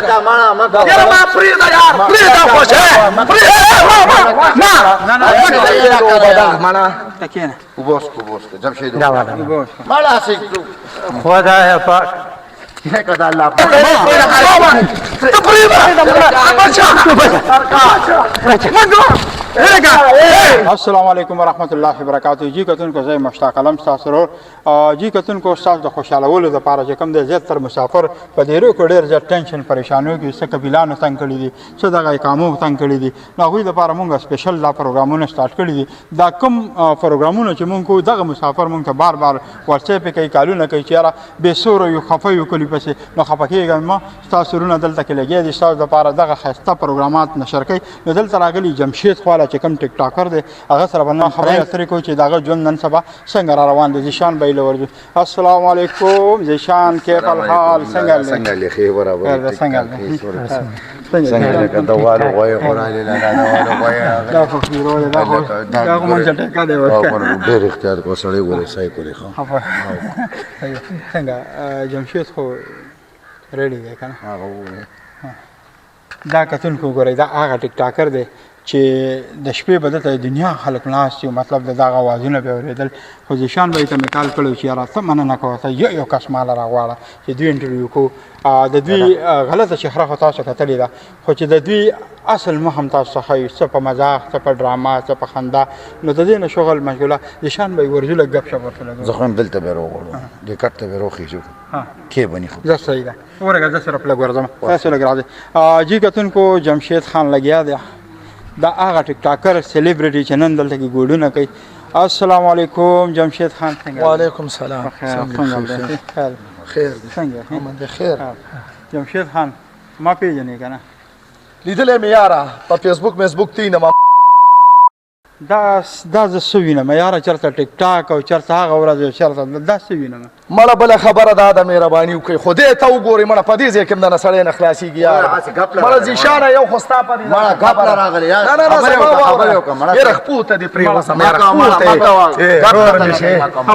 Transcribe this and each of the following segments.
यार मैं प्रीत यार प्रीत खुश है माना تكينا وبوسكو جمشيد ما لا سيكتو خذها يا فاك كذا الله السلام علیکم ورحمت الله وبرکاته. جی کتونکو زه مشتاق علم ستاسو ورور. جی کتونکو ستاسو د خوشحالولو دپاره چې کوم دی زیاتره مسافر په دې روکو ډېر زیات ټینشن پریشانیو کې څه قبیلانو تنګ کړي دي څه دغه اقامو تنګ کړي دي نو هغوی دپاره مونږ سپیشل دا پروګرامونه سټارټ کړي دي. دا کوم پروګرامونه چې مونږ کوو دغه مسافر مونږ ته بار بار واتساپ یې کوي کالونه کوي چې یاره بې سوره یو خفه یو کلي پسې نو خفه کېږم ما ستاسو ورونه دلته کې لګیا دي ستاسو دپاره دغه ښایسته پروګرامات نشر کوي. نو دلته راغلي جمشید خواله چې کوم ټیک ټاکر دی هغه سره به نن خبرې اترې کوو چې د هغه ژوند نن سبا څنګه را روان دی. ذیشان به یې له ورځو. السلام علیکم ذیشان کیف الحال څنګه دی؟ څنګه دی ښې برابر څنګه څنګه لکه دوالو غویې خورالې لکه دوالو غویې دا خو هیرو دی دا خو مونږ ټیکه دی ډېر اختیار کو سړی ګورې صحیح کړې ښه څنګه جمشید خو ریډي دی که نه هغه ووایه دا کتونکو ګورئ دا هغه ټیک ټاکر دی چې د شپې به دلته د دنیا خلک ناست یو مطلب د دغه اوازونه به یې اورېدل خو ذیشان به یې ته مې کال کړی چې یاره ته مننه کوه ته یو کس ماله راغواړه چې دوی انټرویو کوو. د دوی غلطه چهره خو تاسو کتلې ده خو چې د دوی اصل مهم تاسو څخه وي څه په مزاح څه په ډراما څه په خندا نو د دې نه شغل مشغوله ذیشان به یې ورځو لږ ګپ شپ ورته لګوو. زه خو هم دلته به راوغواړم دې کټ ته به راوخېږو کې بني خو زه صحیح ده ورګه زه صرف لږ ورځم تاسو لږ راځئ. جی کتونکو جمشید خان لګیا دی دا هغه ټیک ټاکر سیلیبریټي چې نن دلته کې ګوډونه کوي. السلام علیکم جمشید خان څنګه وعلیکم السلام خیر څنګه خیر جمشید خان ما پیژنې که نه لیدلې مې یاره په فیسبوک میسبوک تی نه دا زه څه وینم یاره چېرته ټیک ټاک او چېرته هغه ورځ چېرته دا څه وینم مړه بله خبره دا د مهرباني وکړئ خو دې ته وګورئ مړه په دې ځای کې هم دنه سړی نه خلاصېږي یاره مړه ذیشانه یو خو ستا په دې ګپ نه راغلی نه یاره خپو ته دې پرېوځم یاره خپو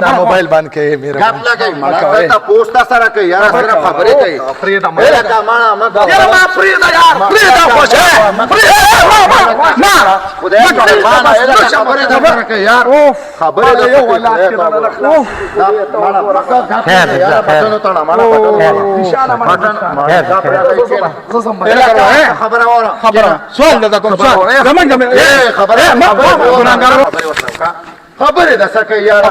ته دا موبایل بند کړې ګپ لګئ مړه ته پوسټه سره کوي یاره صرف خبرې کوي پرېږده یاره ما پرېږده یار پرېږده خوش خبرې خبره کوي یار خبرې د یو ولات کې نه خلاص خبره وره سوال ده کوم سوال خبرې د څه کوي یار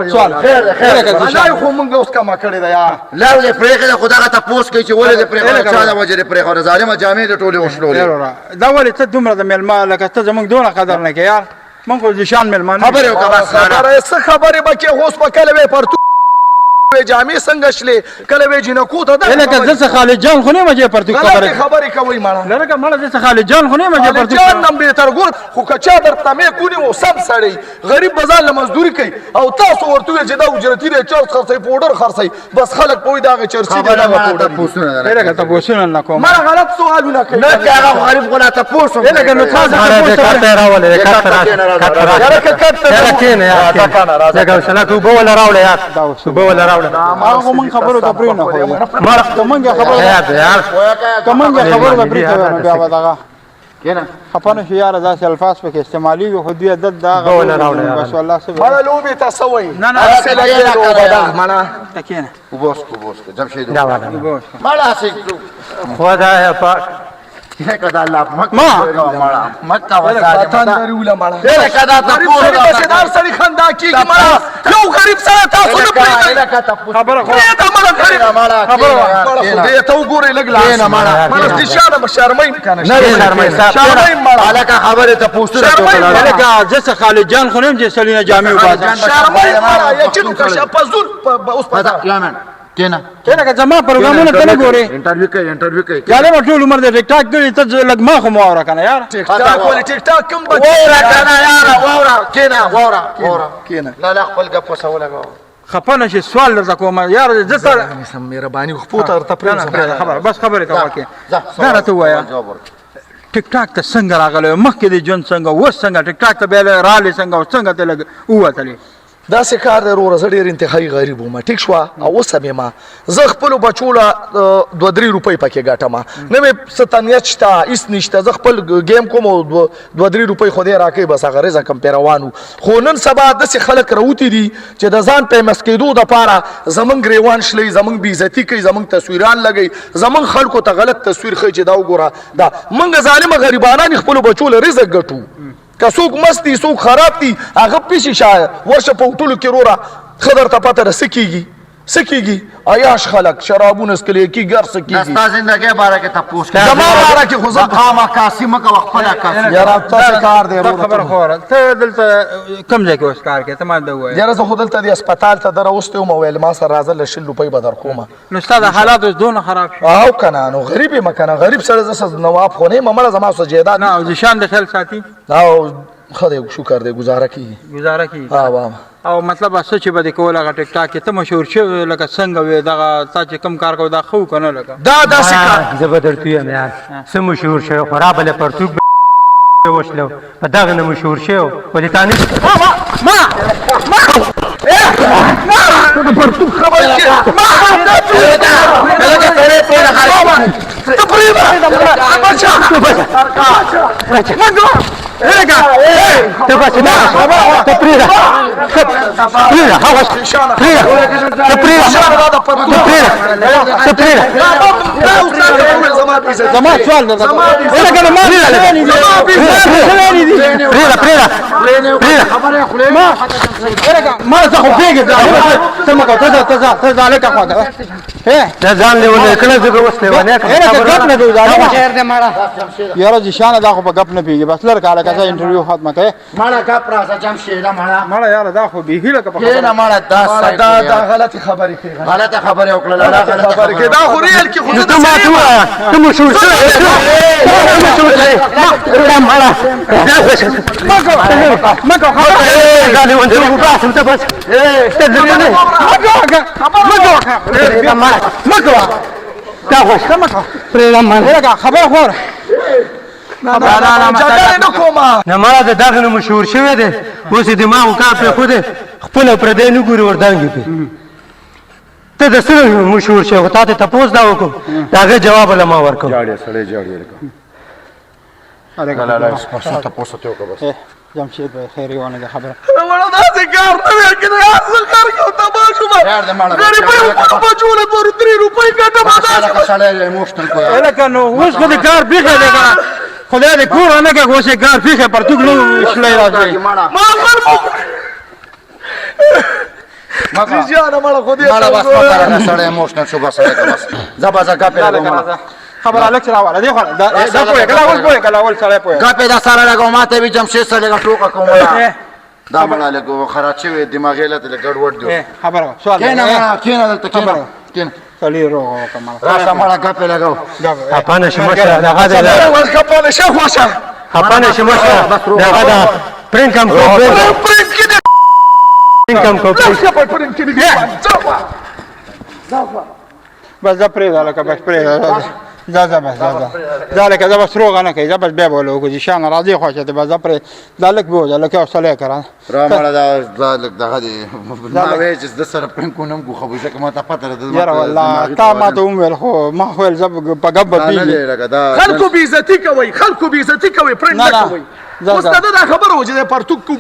سوال خیر الله خو مونږ اوس کما کړې ده یار لا دې پرېښې ده خو دغه تپوس کوي چې ولې دې پرېښوده چا د وجې دې پرېښوده ظالمه جامې دې ټولې وشلولې دا ولې ته دومره د میلمه لکه ته زموږ دونه قدر نه کوې یار مونږ خو ذیشان میلمانه خبرې وکړه بس څه خبرې به کې اوس به کله وې پرتو جامې څنګه شلې کله وې جنکو ته ده لکه زه څه خالد جان خو نه یم چې پرتو خبرې کوئ مړه لکه مړه زه څه خالد جان خو نه یم چې پرتو جان نم بهتر ګور خو که چا درته مې کونیو سم سړی غریب به ځان له مزدوري کوي او تاسو ورته وویل چې دا اجرتي دی چرس خرڅوي پوډر خرڅوي بس خلک پوهوي د هغې چرسي دی دغه پوډر لکه تپوسونه نه کوم مړه غلط سوالونه کوي نه چې هغه غریب خو لا تپوس هم لکه نو تاسو من خبرو ته پرې نه خو مړه کومنګ خبرو ته پرې نه بیا به دغه کېنه خفه نه شي یاره داسې الفاظ پکې استعمالېږي خو دوی عدد د هغه بس والله څه مړه لوبې ته څه وایي ته کښېنه وبوسکو جمشید مړه سیکتو خدا یا پاک کدا الله مکه وطن ولا مړه لکه دا تپوس دار سړي خندا کېږي مړه یو غریب سره تاسو نه پرېږدئ خبره خو خدای ته وګورئ لږ لاس مړه ذیشانه به شرمئ که نه شرمئ مړه هلکه خبرې تپوسونه لکه زه څه خالد جان خو نه یم چې سړي نه جامې وباسم شرمئ مړه یقین وکړه په زور اوس کېنه لکه زما پروګرامونه ته نه ګورې انټرویو کوي یاره ما ټول عمر د ټیک ټاک کړي ته لږ ما خو مه واوره که نه یاره ټیک ټاک ولې ټیک ټاک کوم واوره که نه یاره واوره کېنه لا خپل ګپ وسه ولګوه خفه نه شي سوال درته کوم یاره زه سره مهرباني خپو ته درته پرېږدم خبره بس خبرې ته وکړې دا راته ووایه ټیک ټاک ته څنګه راغلی مخکې د ژوند څنګه اوس څنګه ټیک ټاک ته بیا راغلې څنګه اوس څنګه ته لږ ووتلې داسې کار دی وروره زه ډېر انتهایي غریب وم ټیک شوه او اوس هم یم زه خپلو بچو له 2-3 روپۍ پکې ګټم نه مې څه تنیت شته هېڅ نشته زه خپل ګیم کوم او 2-3 روپۍ خدای راکوي بس هغه رزق هم پرې روان وو خو نن سبا داسې خلک راوتي دي چې د ځان فیمس کېدو دپاره زمونږ ګریوان شلوي زمونږ بېعزتي کوي زمونږ تصویران لګوي زمونږ خلکو ته غلط تصویر ښیي چې دا وګوره دا موږ ظالمه غریبانان یې خپلو بچو له رزق ګټو که څوک مست دي څوک خراب دي هغه پیسې شاید ورشه په هوټلو کې وروره ښه درته پته ده څه کېږي څه کېږي عیاش خلک شرابونه څکلی کېږي هر څه کېږي ستا زندګۍ باره کې تپوس کوي زما باره کې خو زه عکاسي مه کوه خپله عکاسي یاره تاسې کار دی خبره خو وره ته دلته کوم ځای کې اوس کار کوې ته ما ته ووایه یاره زه خو دلته د هسپتال ته در اوستی وم ویل ما سره راځه له 100 روپۍ به در کومه نو ستا د حالات اوس دونه خراب شو او که نه نو غریب یم که نه غریب سړی زه نواب خو نه یم مړه زما څه جایداد نه او ذیشان د خیال ساتي او ښه دی شکر دی ګزاره کېږي ګزاره کېږي او او مطلب څه چې به دې کول هغه ټیک ټاک کې ته مشهور شوی لکه څنګه وې دغه تا چې کوم کار کوو دا ښه و که نه لکه دا داسې کار زه به درته ویم یار څه مشهور شوی خو رابله پرتوګ وشلو په دغه نه مشهور شوی ولې تا نه پرتوب خبر کې زما سوال ده ما زه خو پرېږدې ته مه کوه ته ځه هلکه خوا ته دا ځان لیونی کړه زه به اوس لیونی ګپ نه دی یاره ذیشانه دا خو په ګپ نه پوهېږي بس لږ که هلکه ځه انټرویو ختمه کوې مړه ګپ راځه جمشیده مړه یاره دا خو بیخي لکه په کېنه مړه دا غلطې خبرې کوي غلطه خبرې وکړله دا غلطه خبرې کوي دا خو ریل کې خو نو ته ما ته ووایه ته مشهور شوی خبره خور نه مړه د دغه نه مشهور شوی دی اوس یې دماغو کار پرېښودی خپله پردی نه ګوري وردانګې پرې ته د څه مشهور شوی خو تا ته تپوس دا وکړم د هغې جواب له ما ورکړم جمشید بھائی خیر یې ونه ده خبره وړه داسې کار نه وی که نه هر څه کار کوو تباه شومه غریبۍ خپلو بچو له 2-3 روپۍ ګټم لکه نو اوس خو د کار بیخی دی که نه خدای دې کور نه کړه اوس یې کار بیخی پرتوګ نه شلی راځي ما غر جانه مړه خو دې مړه بس پکاره نه سړی ایموشنل شو بس بس ځه به ځه ګپې لګوم خبره هلک چې راواله دې خوړه دا پوهې که اول پوهې که اول سړی پوهې ګپې دا سره لګوم ما ته وي جمشید سره لږه ټوکه کوم دا مړه لږ خراب شوی دماغ یې لته ګډوډ دی خبره سوال کېنه مړه کېنه دلته کېنه سړي روغ وکړه مړه راشه مړه ګپې لګو خپانه شي مشه دغه دی ورکپانه شه خوشه خپانه شي مشه دغه ده پرینټ کم کو پرینټ کې دې پرینټ کم کو پرینټ کې دې بس دا پرېږده هلکه بس پرېږده ځه بس ځه هلکه زه بس روغه نه کوي زه بس بیا به ولې وکړو ذیشانه راځي خوښه دی بس زه پرې دا لږ بوځه لکه حوصله یې کړه را مړه دا لږ دغه دی ما وایي چې د سره پرینکونه هم ګوښه وي ځکه ما ته پته ده یاره والله تا ما ته وویل خو ما خو ویل زه په ګپ به پېږي خلکو بېعزتي کوئ خلکو بېعزتي کوئ پرینټ نه کوئ اوس د ده دا خبره وه چې د پرتوګ کوم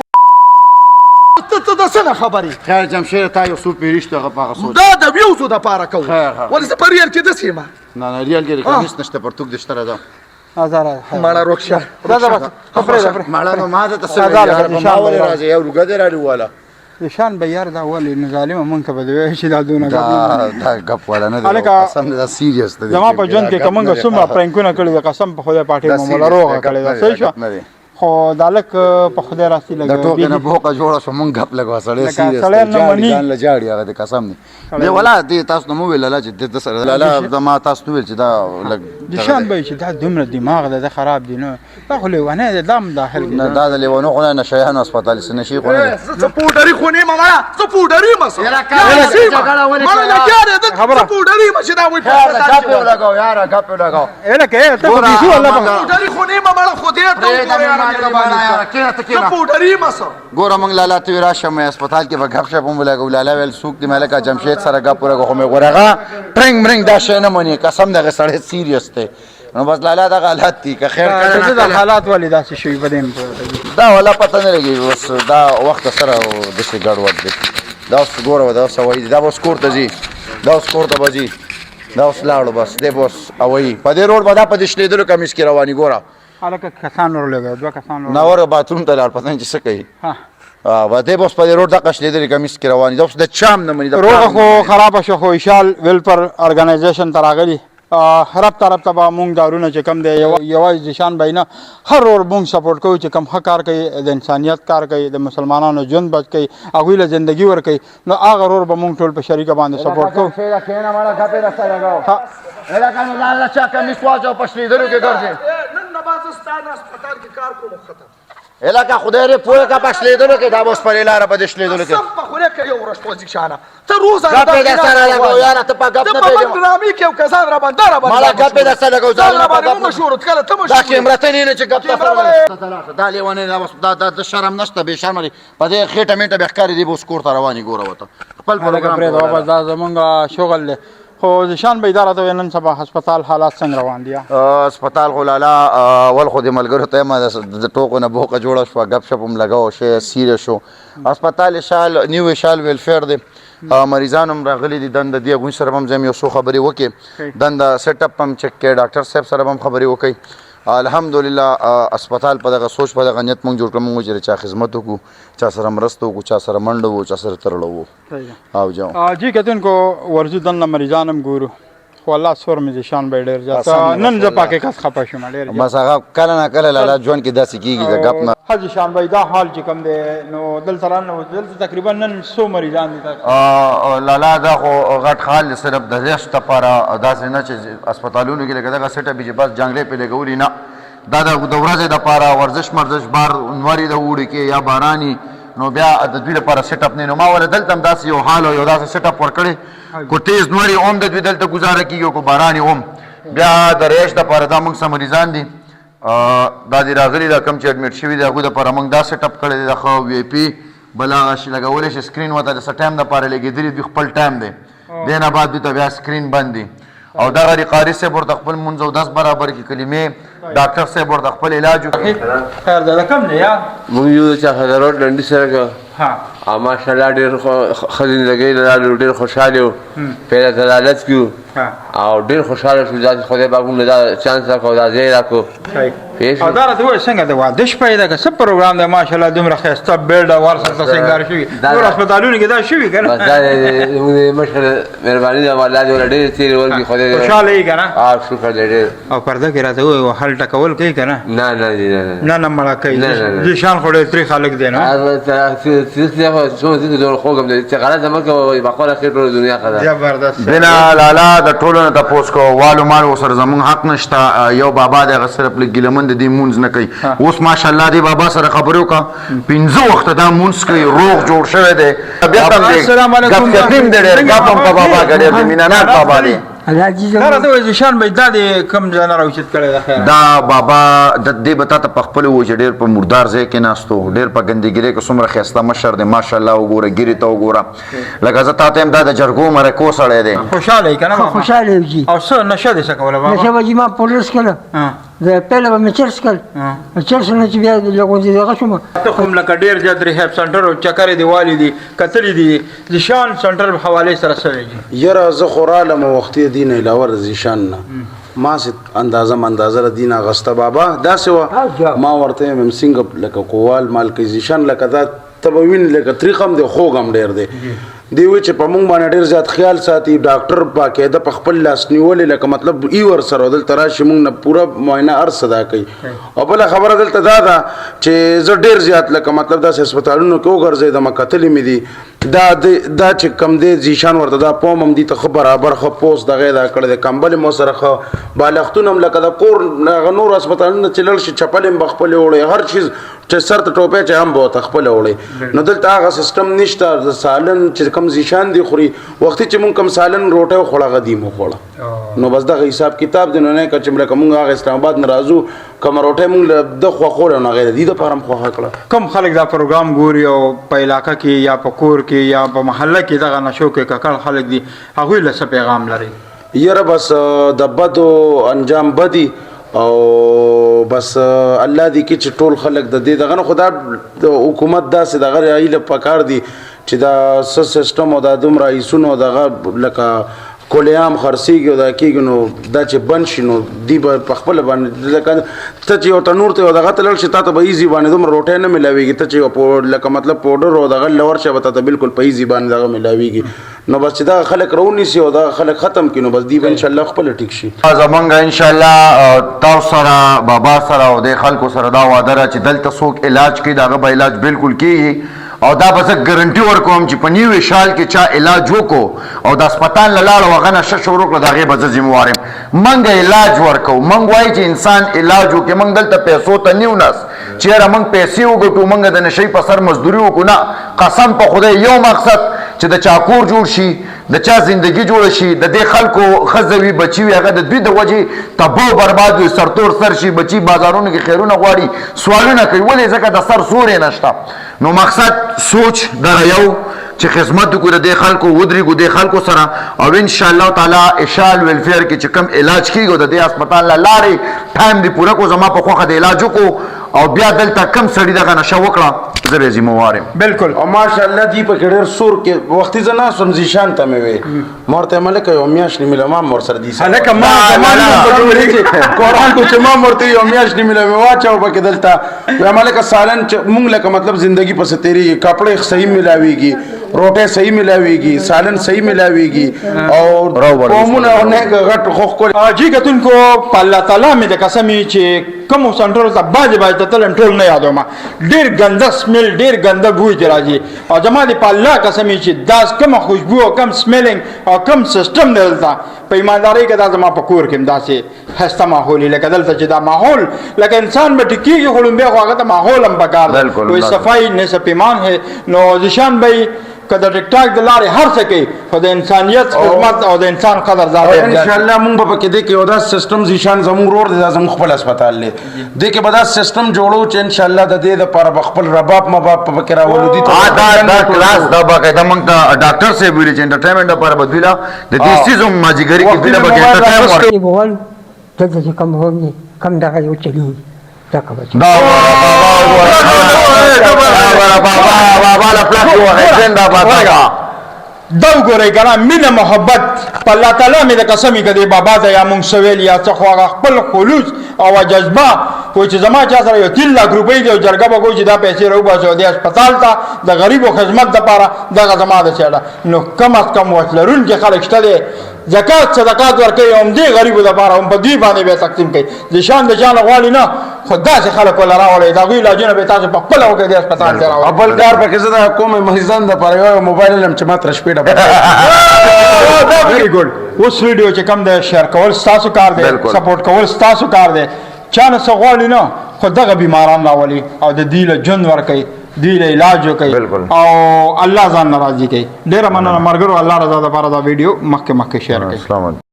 ته د څه نه خبرې خیر جمشید تا یو څو پیرېشت هغه په هغه سوچ دا د ویوزو دپاره کوو ولې زه په ریل کې داسې یم نه ریال کې هېڅ نشته پرتوګ دې شته راځه مړه روښه مړه نو ما ته څه ویل ما ولې راځي یو روږه دې راډي واله ذیشان به یار دا ولې نو ظالمه مونږ ته به دې وایي چې دا دونه دا ګپ والا نه دی قسم دا سیریس دی زما په ژوند کې که مونږ څومره پرینکونه کړي دي قسم په خدای پاټې مو مولا روغه کړې ده صحیح شوه خو دا لږ په خدای راستي لږ د ټوکې نه بوقه جوړه شوه مونږ ګپ لګوه سړی سیریس سړی نه مني ځان له جاړي هغه د قسم دی دی ولا دې تاسو نه مو ویل لاله چې د سره لاله ما تاسو ویل چې دا لږ ذیشان به چې دا دومره دماغ ده خراب دی نو دا خو لیونی دی دا هم داخل نه دا د لیوانو خو نه شیانو هسپتال سه نشي خو نه زه پوډري خو نه یم مړه زه پوډري یم مړه لګیا دی زه پوډري یم چې دا وایي ګپ لګاو یاره ګپ لګاو لکه ته خو بیخي والله پوډري خو نه یم مړه خو دې ته پوډري مسو ګوره موږ لالا ته راشه مې هسپتال کې به غپ شپ هم ولګو لالا ویل څوک دې مې لکه جمشید سره غپ ورغه خو مې غورغه ټرنګ مرنګ دا شی نه مني قسم دغه سړی سیریس دی نو بس لالا دغه حالت دي که خیر کړه د حالات ولې داسې شوي په دې دا ولا پته نه لګي اوس دا وخت سره داسې ګډوډ دی دا اوس ګوره دا اوس وایي دا اوس کور ته ځي دا اوس کور ته به ځي دا اوس لاړو بس دی به اوس وایي په دې روډ به دا په دې شلېدلو کمیس کې رواني ګوره هلکه کسان ورلګو دوه کسان ناوره باتروم ته لاړ پته نه چې څه کوي و دی به اوس په دې روډ دغه شلېدلې کمیس کې رواني دا اوس د چام نه مني روغه خو خرابه شو خو وشال ویلفر ارګنایزیشن ته راغلي هر طرف ته به مونږ دارونه چې کم دی یوازې ذیشان بھائی نه هر ور مونږ سپورټ کوو چې کم ښه کار کوي د انسانیت کار کوي د مسلمانانو ژوند بچ کوي هغوی له زندګي ورکوي نو هغه رور به مونږ ټول په شریکه باندې سپورټ کوو نن نه باز ستا نه هسپتال کې کار کوم ختم علاقه خدای دې پوهه کا په شلېدلو کې دا به اوس پرې لاره په دې شلېدلو کې سم په خوله کې یو ورځ پوزي شانه ته روز ګپ یې درسره لګوو یاره ته په ګپ نه ته په ډرامې کې یو کسان را باندې مالا ګپ یې درسره لګوو ځان را باندې مشهور کله ته دا مشهور کیمره ته نه چې ګپ درسره دا لیوانې دا شرم نشته بې شرم دی په دې خېټه میټه به ښکاري دی به اوس کور ته رواني ګوره وته خپل پروګرام واپس دا زمونږ شغل دی خو ذیشان بھائی دا راته ویل نن سبا هسپتال حالات څنګه روان دي هسپتال خو لالا ول خو د ملګرو ته ما د ټوکو نه بوقه جوړه شوه ګپ شپ هم لګاو شی سیریس شو هسپتال شال نیو شال ویلفیر دی مریضان هم راغلي دي دنده دی هغوی سره هم زه یو څو خبرې وکړې دنده سیټ اپ هم چک کړې ډاکټر صاحب سره هم خبرې وکړئ الحمدلله هسپتال په دغه سوچ په دغه نیت مونږ جوړ کړو مونږ چې چا خدمت وکړو چا سره مرسته وکړو چا سره منډه وو چا سره ترړه وو او جاو جی کتونکو ورزو دنه مریضان هم ګورو خو الله سور مې ذیشان بھائی ډېر زیات نن زه پاکې کس خفه شوم ډېر بس هغه کله نه کله لالا ژوند کې داسې کېږي د ګپ نه ها ذیشان بھائی دا حال چې کوم دی نو دلته رانه دلته تقریبا نن 100 مریضان دي لالا دا خو غټ حال صرف د ریسټ لپاره داسې نه چې هسپتالونو کې لکه دغه سیټ اپ چې بس جنګلې پې لګولي نه دا د ورځې دپاره ورزش مرزش بار نوري د اوړي کې یا باراني نو بیا د دوی لپاره سیټ اپ نه نو ما ولې دلته هم داسې یو حال او یو داسې سیټ اپ ورکړی کو تیز نوري اوم د دوی دلته ګزاره کېږي کو باراني اوم بیا د ریش دپاره دا موږ څه مریضان دي دا دې راغلي دا کم چې اډمیټ شوي دي هغوی دپاره موږ دا سیټ اپ کړی دی د ښه وی آی پي بل هغه شي لګولی شي سکرین ورته د څه ټایم دپاره لګېدلي دوی خپل ټایم دی دې نه بعد دوی ته بیا سکرین بند دي او دغه قاری صاحب ورته خپل منځ او 10 برابر کې کلمې ډاکټر صاحب ورته خپل علاج وکړي خیر دا کم دی یا مونږ یو چې هغه روډ لنډي سره ها ماشاءالله ډېر ښځې لګۍ ډېر خوشحاله وو پیدا دلالت کړو او ډېر خوشحاله شو چې خدای پاک موږ دا چانس راکړو دا ځای راکړو او دا راته وایي څنګه د واده شپه یې دغه څه پروګرام دی ماشاءالله دومره ښایسته بیډ او هر څه سینګار شوي نور هسپتالونو کې دا شوي که نه بس دا زموږ د مشر مهرباني ده الله دې ورله ډېرې تېرې ورکړي خدای دې خوشحاله یې که نه شکر دی ډېر او پرده کې راته وایي هل ټکول کوي که نه نه نه نه نه مړه کوي ذیشان خو ډېر ترې خلک دی نو خوږم دی چې غلط زموږ کوي بخوره خیر ټوله دنیا ښه ده زبردست بنا لالا د ټولو نه تپوس کو والو مالو سره زمونږ حق نشته یو بابا دی هغه صرف لږ ګیلمن د دې مونځ نه کوي اوس ماشاءالله دې بابا سره خبرې وکړه 15 وخته دا مونځ کوي روغ جوړ شوی دی بیا هم دی ګپ شپیم دی ډېر ګپ هم په بابا کې ډېر مینهناک بابا دی دا راته وایي ذیشان بھائی دا دې کوم ځای نه راوچت کړی ده خیر دا بابا د دې به تا ته په خپلو و چې ډېر په مردار ځای کې ناست و ډېر په ګندګیرۍ کې څومره ښایسته مشر دی ماشاءالله وګوره ګیرې ته وګوره لکه زه تا ته یم دا د جرګو مرکو سړی دی خوشحاله یې که نه خوشحاله یم جی او څه نشه دې څه کوله بابا نشه به جی ما پولس کړه پهله به مې چرس کړ چرس نه چې بیا لغونځې دغه شوم ته خو هم لکه ډېر زیات ریهاب سنټر او چکرې دې والي دي کتلي دي ذیشان سنټر حوالې سره سوی دي یاره زه خو رالم وختي دین علاوه د ذیشان نه ما سي اندازه د دین اغسطه بابا داسې وه ما ورته یم څنګه لکه کووال مال کې ذیشان لکه دا ته به وینې لکه طریقه هم دی خوږ هم ډېر دی دی وی چې په مونږ باندې ډېر زیات خیال ساتي ډاکټر باقاعده په خپل لاس نیولې لکه مطلب ای ور سره دلته راشي مونږ نه پوره معاینه هر څه دا کوي او بله خبره دلته دا ده چې زه ډېر زیات لکه مطلب داسې هسپتالونو کې وګرځېدم کتلې مې دي دا چې کم دی زیشان ورته دا پوم هم دي ته ښه برابر ښه پوست دغه دا کړی دی کمبل مو سره ښه بالښتونه هم لکه د کور هغه نور هسپتالونه چې لاړ شي چپل هم به خپلې وړی هر چیز چې سر ته ټوپی چې هم به ورته خپله وړی نو دلته هغه سیسټم نشته د سالن چې کم زیشان دي خوري وختي چې مونږ کم سالن روټۍ وخوړه هغه دي مو خوړه نو بس دغه حساب کتاب دی نو نه که چې لکه مونږ هغه اسلام آباد نه راځو کومه روټۍ مونږ د خوښولی نو هغې د دې دپاره هم خوښه کړه کم خلک دا پروګرام ګوري او په علاقه کې یا په کور کې یا په محله کې دغه نشو کې ککړ خلک دي هغوی له څه پیغام لري یاره بس د بدو انجام بدی او بس الله دې کې چې ټول خلک د دې دغه نه خو دا حکومت داسې دغه ایله پکار دي چې دا سیسټم او دا دومره ایسونو دغه لکه کولیام خرڅېږي او دا کېږي نو دا چې بند شي نو دوی به په خپله باندې لکه ته چې یو تنور ته یو دغه ته لاړ شي تا ته به ایزي باندې دومره روټۍ نه میلاوېږي ته چې یو لکه مطلب پوډر او دغه لور شه به تا ته بلکل په ایزي باندې دغه میلاوېږي نو بس چې دغه خلک راونیسي او دغه خلک ختم کړي نو بس دوی به انشاءالله خپله ټیک شي زمونږ انشاءالله تاسو سره بابا سره او د خلکو سره دا وعده ده چې دلته څوک علاج کوي د هغه به علاج بالکل کیږي او دا به زه ګرنټي ورکوم چې په نیوي شال کې چا علاج وکړو او د هسپتال نه لاړ او هغه نشه شروع کړه د هغې به زه ذموار یم موږ علاج ورکوو موږ وایو چې انسان علاج وکړي موږ دلته پیسو ته نیو نس چېرې موږ پیسې وګټو موږ د نشۍ په سر مزدوري وکړو نه قسم په خدای یو مقصد چې د چا کور جوړ شي د چا زندگی جوړ شي د دې خلکو ښځه وي بچي وي هغه د دوی د وجې تباو برباد وي سرتور سر شي بچي بازارونو کې خیرونه غواړي سوالونه کوي ولې ځکه د سر سورې نشته نو مقصد سوچ دغه یو چې خدمت وکړو د خلکو ودرېږو د خلکو سره او انشاءالله تعالی اشال ویلفیر کې چې کم علاج کېږي د دې هسپتال نه لاړې ټایم دې پوره کړو زما په خوښه د علاج وکړو او بیا دلته کم سړي دغه نشه وکړه زه به ذموار یم بالکل او ماشاءالله دی په کې ډېر سور کې وختي زه ناست وم زیشان ته مې وې ما ورته ملکه یو میاشت نیمه له ما هم ورسره دي هلکه ما قرآن کو چې ما هم ورته یو میاشت نیمه له مې واچوه پکې دلته ویم ملکه سالن چې مونږ لکه مطلب زندگی پسې تېرېږي کپړې صحیح میلاوېږي روټۍ صحیح میلاوېږي سالن صحیح میلاوېږي او قومونه نه غټ خوښ کول جی کتونکو په الله تعالی مې د قسمي چې کومو سنټرو ته باز ته تلم ټول نه یادوم ډېر ګنده سمیل ډېر ګنده بوی دی راځي او زما د په الله قسمي چې دا کومه خوشبو او کوم سمیلینګ او کوم سیسټم دی دلته په ایماندارۍ کې دا زما په کور کې هم داسې ښایسته ماحول وي لکه دلته چې دا ماحول لکه انسان به ټیکېږي خو لومبیا خو هغه ته ماحول هم پکار دی کوئی صفائی نصف ایمان ہے نو ذیشان بھائی که د ټیک ټاک د لارې هر څه کوي خو د انسانیت خدمت او د انسان قدر ذات انشاءالله مونږ به پکې دی کې یو داسې سیسټم زیشان زموږ ورور دی دا زموږ خپل هسپتال دی دې کې به داسې سیسټم جوړو چې انشاءالله د دې دپاره به خپل رباب مباب په پکې راولو دي دا کلاس دا باقاعده موږ ته ډاکټر صاحب ویلي چې انټرټینمنټ دپاره به دوی له د دې څیز هم مازدیګري کې دوی له به انټرټین ورکړي بغل دلته چې کم هوني کم دغه یو چلیږي دا کوي دا بابا له پلاک یو اجنډا باندې دا وګورئ که نه مینه محبت په الله تعالی مې د قسمې که دې بابا ته یا مونږ څه ویل یا څه خو هغه خپل خلوص او جذبه وایي چې زما چا سره یو 3 لاک روپۍ دی او جرګه به کوي چې دا پیسې راوباسو د هسپتال ته د غریبو خدمت دپاره دغه زما د څېړه نو کم از کم وس لرونکي خلک شته دی زکات صدقات ورکوي هم دې غریبو دپاره هم په دوی باندې به تقسیم کوي د شان د چانه غواړي نه خو داسې خلک وله راوړئ د هغوی علاجونه به تاسو په خپله وکړئ د هسپتال کې راوړئ بل کار پکې زه د کومې مریضان دپاره یو موبایل لرم چې ما تر شپې ویری ګډ اوس ویډیو چې کم دی شیر کول ستاسو کار دی سپورټ کول ستاسو کار دی چا نه څه غواړي نه خو دغه بیماران راولي او د دوی له ژوند ورکوي دوی له علاج وکوي او الله ځان نه راضي کوي ډېره مننه ملګرو الله رضا دپاره دا ویډیو مخکې شیر کړئ